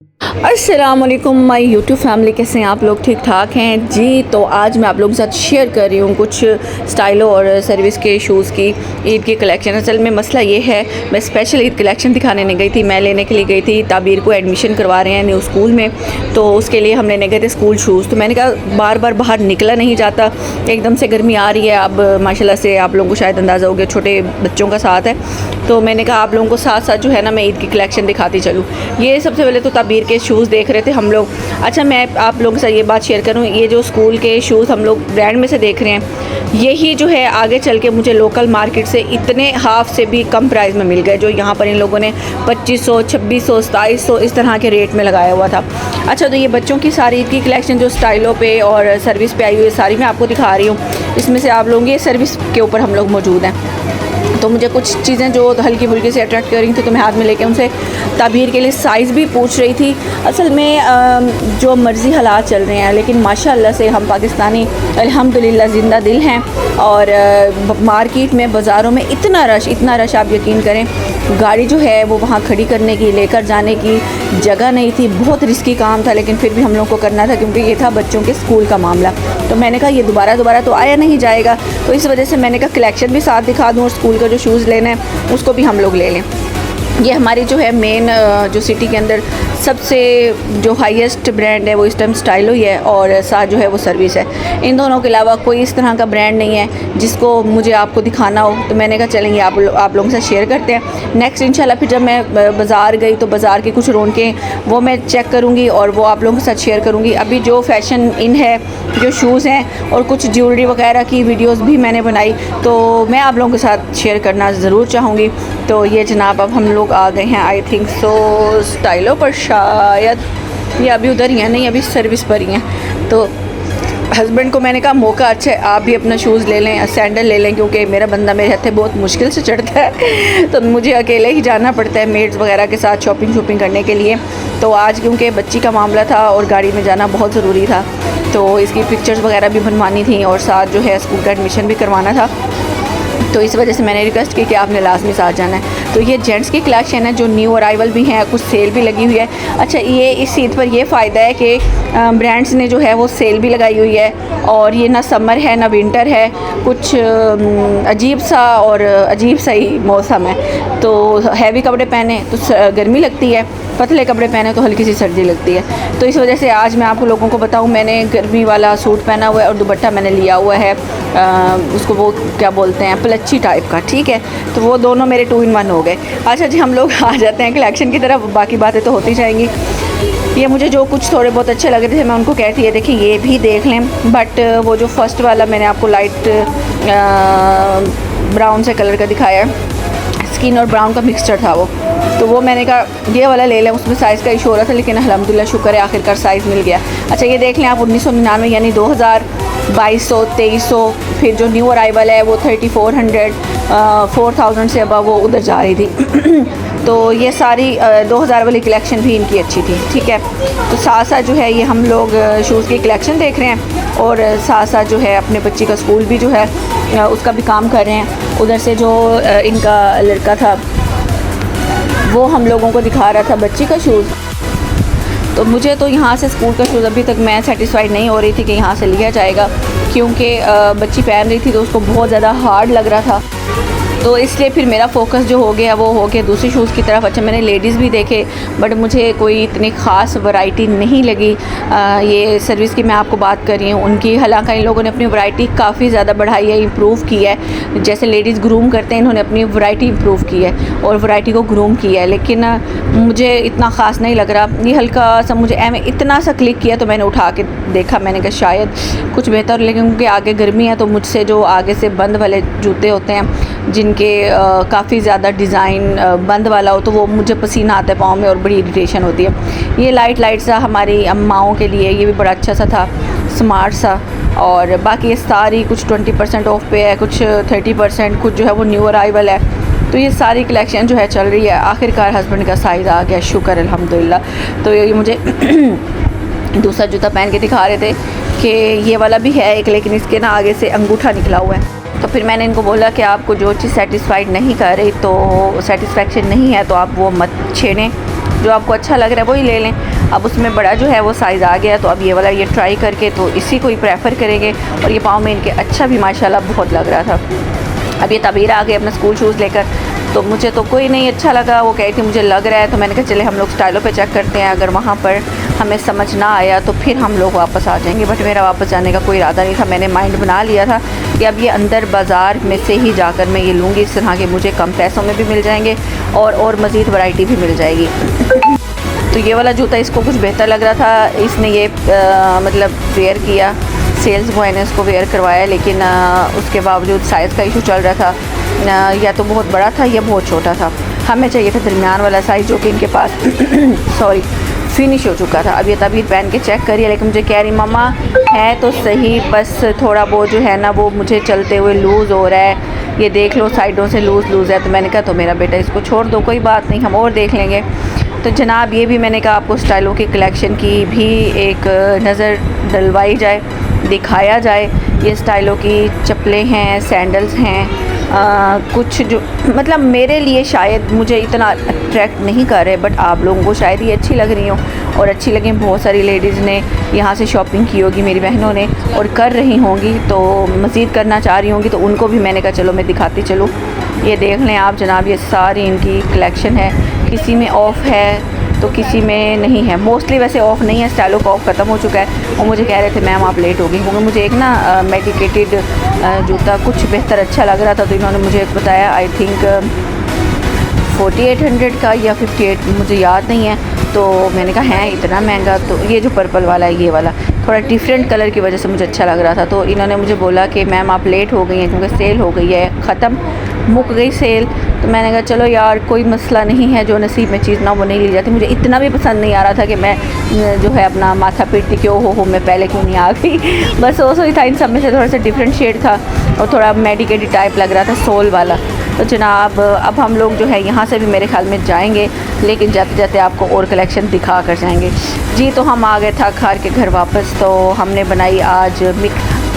अस्सलाम वालेकुम my YouTube family, कैसे हैं आप लोग? ठीक ठाक हैं जी। तो आज मैं आप लोगों के साथ शेयर कर रही हूँ कुछ स्टाइलों और सर्विस के शूज़ की ईद की कलेक्शन। असल में मसला ये है, मैं स्पेशल ईद कलेक्शन दिखाने नहीं गई थी, मैं लेने के लिए गई थी। ताबीर को एडमिशन करवा रहे हैं न्यू स्कूल में, तो उसके लिए हम लेने गए थे स्कूल शूज़। तो मैंने कहा बार बार बाहर निकला नहीं जाता, एकदम से गर्मी आ रही है। अब माशाल्लाह से आप लोगों को शायद अंदाज़ा हो गया, छोटे बच्चों का साथ है, तो मैंने कहा आप लोगों को साथ साथ जो है ना मैं ईद की कलेक्शन दिखाती चलूँ। ये सबसे पहले तो ताबीर के शूज़ देख रहे थे हम लोग। अच्छा, मैं आप लोगों के साथ ये बात शेयर करूँ, ये जो स्कूल के शूज़ हम लोग ब्रांड में से देख रहे हैं, यही जो है आगे चल के मुझे लोकल मार्केट से इतने हाफ से भी कम प्राइस में मिल गए, जो यहाँ पर इन लोगों ने 2500, 2600, 2700 इस तरह के रेट में लगाया हुआ था। अच्छा, तो ये बच्चों की सारी ईद की कलेक्शन जो स्टाइलों पे और सर्विस पे आई हुई है, सारी मैं आपको दिखा रही हूँ। इसमें से आप लोग ये सर्विस के ऊपर हम लोग मौजूद हैं, तो मुझे कुछ चीज़ें जो हल्की फुल्की से अट्रैक्ट कर रही थी, तो मैं हाथ में लेके उनसे ताबीर के लिए साइज़ भी पूछ रही थी। असल में जो मर्ज़ी हालात चल रहे हैं, लेकिन माशाल्लाह से हम पाकिस्तानी अल्हम्दुलिल्लाह ज़िंदा दिल हैं। और मार्केट में, बाज़ारों में इतना रश आप यकीन करें, गाड़ी जो है वो वहाँ खड़ी करने की, लेकर जाने की जगह नहीं थी। बहुत रिस्की काम था, लेकिन फिर भी हम लोग को करना था, क्योंकि ये था बच्चों के स्कूल का मामला। तो मैंने कहा ये दोबारा तो आया नहीं जाएगा, तो इस वजह से मैंने कहा कलेक्शन भी साथ दिखा दूँ और स्कूल का जो शूज़ लेना है उसको भी हम लोग ले लें। ये हमारी जो है मेन जो सिटी के अंदर सबसे जो हाईएस्ट ब्रांड है वो इस टाइम स्टाइलो ही है, और साथ जो है वो सर्विस है। इन दोनों के अलावा कोई इस तरह का ब्रांड नहीं है जिसको मुझे आपको दिखाना हो, तो मैंने कहा चलेंगे आप लोगों से शेयर करते हैं। नेक्स्ट इंशाल्लाह फिर जब मैं बाज़ार गई तो बाज़ार की कुछ रौनकें वो मैं चेक करूँगी और वो आप लोगों के साथ शेयर करूँगी। अभी जो फ़ैशन इन है, जो शूज़ हैं और कुछ ज्वेलरी वगैरह की वीडियोज़ भी मैंने बनाई, तो मैं आप लोगों के साथ शेयर करना ज़रूर चाहूँगी। तो ये जनाब अब हम लोग आ गए हैं, आई थिंक सो स्टाइलो पर, शायद ये अभी उधर ही हैं, नहीं अभी सर्विस पर ही हैं। तो हस्बैंड को मैंने कहा मौका अच्छा है, आप भी अपना शूज़ ले लें, सैंडल ले लें, क्योंकि मेरा बंदा मेरे हाथ बहुत मुश्किल से चढ़ता है तो मुझे अकेले ही जाना पड़ता है मेड्स वगैरह के साथ शॉपिंग करने के लिए। तो आज क्योंकि बच्ची का मामला था और गाड़ी में जाना बहुत ज़रूरी था, तो इसकी पिक्चर्स वगैरह भी बनवानी थी और साथ जो है स्कूल का एडमिशन भी करवाना था, तो इस वजह से मैंने रिक्वेस्ट की कि आपने लाजमी साथ जाना है। तो ये जेंट्स की कलेक्शन है जो न्यू अराइवल भी हैं, कुछ सेल भी लगी हुई है। अच्छा, ये इस ईद पर ये फ़ायदा है कि ब्रांड्स ने जो है वो सेल भी लगाई हुई है, और ये ना समर है ना विंटर है, कुछ अजीब सा ही मौसम है। तो हैवी कपड़े पहने तो गर्मी लगती है, पतले कपड़े पहने तो हल्की सी सर्दी लगती है। तो इस वजह से आज मैं आपको लोगों को बताऊं, मैंने गर्मी वाला सूट पहना हुआ है और दुपट्टा मैंने लिया हुआ है, उसको वो क्या बोलते हैं, पलच्ची टाइप का, ठीक है। तो वो दोनों मेरे 2 in 1 हो गए। अच्छा जी, हम लोग आ जाते हैं कलेक्शन की तरफ, बाकी बातें तो होती जाएंगी। ये मुझे जो कुछ थोड़े बहुत अच्छे लग रहे थे मैं उनको कहती है देखिए ये भी देख लें, बट वो जो फर्स्ट वाला मैंने आपको लाइट ब्राउन से कलर का दिखाया है, स्किन और ब्राउन का मिक्सचर था तो वो मैंने कहा ये वाला ले लें। उसमें साइज़ का इशू हो रहा था, लेकिन अल्हम्दुलिल्लाह शुक्र है आखिरकार साइज़ मिल गया। अच्छा, ये देख लें आप 1999 यानी 2000, 2200, 2300, फिर जो न्यू अराइवल है वो 3400, 4000 से अब वो उधर जा रही थी तो ये सारी 2000 वाली कलेक्शन भी इनकी अच्छी थी, ठीक है। तो साथ साथ जो है ये हम लोग शूज़ की कलेक्शन देख रहे हैं, और साथ साथ जो है अपने बच्ची का स्कूल भी जो है उसका भी काम कर रहे हैं। उधर से जो इनका लड़का था वो हम लोगों को दिखा रहा था बच्ची का शूज़। तो मुझे तो यहाँ से स्कूल का शूज़ अभी तक मैं सेटिस्फाइड नहीं हो रही थी कि यहाँ से लिया जाएगा, क्योंकि बच्ची पहन रही थी तो उसको बहुत ज़्यादा हार्ड लग रहा था, तो इसलिए फिर मेरा फ़ोकस जो हो गया वो हो गया दूसरी शूज़ की तरफ। अच्छा, मैंने लेडीज़ भी देखे, बट मुझे कोई इतनी ख़ास वैरायटी नहीं लगी। ये सर्विस की मैं आपको बात कर रही हूँ उनकी, हालांकि इन लोगों ने अपनी वैरायटी काफ़ी ज़्यादा बढ़ाई है, इम्प्रूव की है। जैसे लेडीज़ ग्रूम करते हैं, इन्होंने अपनी वैरायटी इम्प्रूव की है और वैरायटी को ग्रूम किया है, लेकिन मुझे इतना ख़ास नहीं लग रहा। ये हल्का सा मुझे इतना सा क्लिक किया तो मैंने उठा के देखा, मैंने कहा शायद कुछ बेहतर, लेकिन क्योंकि आगे गर्मी है तो मुझसे जो आगे से बंद वाले जूते होते हैं जिनके काफ़ी ज़्यादा डिज़ाइन बंद वाला हो, तो वो मुझे पसीना आता है पाँव में और बड़ी इरिटेशन होती है। ये लाइट सा हमारी अम्माओं के लिए ये भी बड़ा अच्छा सा था, स्मार्ट सा। और बाकी ये सारी कुछ 20% ऑफ पे है, कुछ 30%, कुछ जो है वो न्यू अराइवल है। तो ये सारी कलेक्शन जो है चल रही है। आखिरकार हस्बैंड का साइज़ आ गया, शुक्र अल्हम्दुलिल्लाह। तो ये मुझे दूसरा जूता पहन के दिखा रहे थे कि ये वाला भी है एक, लेकिन इसके ना आगे से अंगूठा निकला हुआ है। तो फिर मैंने इनको बोला कि आपको जो चीज़ सेटिस्फाइड नहीं कर रही, तो सेटिस्फेक्शन नहीं है तो आप वो मत छेड़ें, जो आपको अच्छा लग रहा है वही ले लें। अब उसमें बड़ा जो है वो साइज़ आ गया, तो अब ये वाला ये ट्राई करके तो इसी को ही प्रेफर करेंगे। और ये पाँव में इनके अच्छा भी माशाल्लाह बहुत लग रहा था। अब ये तबीर आ गए अपना स्कूल शूज़ लेकर, तो मुझे तो कोई नहीं अच्छा लगा। वो कह रही थी मुझे लग रहा है, तो मैंने कहा चले हम लोग स्टाइलों पे चेक करते हैं, अगर वहाँ पर हमें समझ ना आया तो फिर हम लोग वापस आ जाएंगे। बट मेरा वापस जाने का कोई इरादा नहीं था, मैंने माइंड बना लिया था कि अब ये अंदर बाज़ार में से ही जाकर मैं ये लूँगी। इस तरह के मुझे कम पैसों में भी मिल जाएंगे और मज़ीद वैरायटी भी मिल जाएगी। तो ये वाला जूता इसको कुछ बेहतर लग रहा था, इसने ये मतलब वेयर किया, सेल्स बॉय ने इसको वेयर करवाया, लेकिन उसके बावजूद साइज़ का इशू चल रहा था, या तो बहुत बड़ा था या बहुत छोटा था। हमें चाहिए था दरमियान वाला साइज़, जो कि इनके पास सॉरी फिनिश हो चुका था। अब ये तबीर पहन के चेक करिए, लेकिन मुझे कह रही मम्मा है तो सही, बस थोड़ा वो जो है ना वो मुझे चलते हुए लूज़ हो रहा है, ये देख लो साइडों से लूज़ है। तो मैंने कहा तो मेरा बेटा इसको छोड़ दो, कोई बात नहीं, हम और देख लेंगे। तो जनाब ये भी मैंने कहा आपको स्टाइलों की कलेक्शन की भी एक नज़र डलवाई जाए, दिखाया जाए। ये स्टाइलों की चप्पलें हैं, सैंडल्स हैं, कुछ जो मतलब मेरे लिए शायद मुझे इतना अट्रैक्ट नहीं कर रहे, बट आप लोगों को शायद ये अच्छी लग रही हो और अच्छी लगी। बहुत सारी लेडीज़ ने यहाँ से शॉपिंग की होगी, मेरी बहनों ने, और कर रही होंगी, तो मज़ीद करना चाह रही होंगी, तो उनको भी मैंने कहा चलो मैं दिखाती चलूँ। ये देख लें आप जनाब, ये सारी इनकी कलेक्शन है, किसी में ऑफ़ है तो किसी में नहीं है। मोस्टली वैसे ऑफ़ नहीं है, स्टाइलों का ऑफ़ ख़त्म हो चुका है। और मुझे कह रहे थे मैम आप लेट हो गई, क्योंकि मुझे एक ना मेडिकेटेड जूता कुछ बेहतर अच्छा लग रहा था, तो इन्होंने मुझे एक बताया, आई थिंक 4800 का या 58, मुझे याद नहीं है। तो मैंने कहा है इतना महंगा? तो ये जो पर्पल वाला है, ये वाला थोड़ा डिफरेंट कलर की वजह से मुझे अच्छा लग रहा था। तो इन्होंने मुझे बोला कि मैम आप लेट हो गई हैं, क्योंकि सेल हो गई है, ख़त्म, मुक गई सेल। तो मैंने कहा चलो यार कोई मसला नहीं है, जो नसीब में चीज़ ना वो नहीं ली जाती। मुझे इतना भी पसंद नहीं आ रहा था कि मैं जो है अपना माथा पीटती क्यों हो मैं पहले क्यों नहीं आ गई। बस वो ही था, इन सब में से थोड़ा सा डिफरेंट शेड था और थोड़ा मेडिकेटेड टाइप लग रहा था, सोल वाला। तो जनाब अब हम लोग जो है यहाँ से भी मेरे ख्याल में जाएंगे, लेकिन जाते जाते आपको और कलेक्शन दिखा कर जाएंगे जी। तो हम आ गए थक हार के घर वापस। तो हमने बनाई आज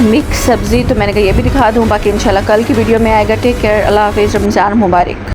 मिक्स सब्ज़ी, तो मैंने कहा ये भी दिखा दूँ, बाकी इंशाल्लाह कल की वीडियो में आएगा। टेक केयर, अल्लाह हाफ़िज़, रमज़ान मुबारक।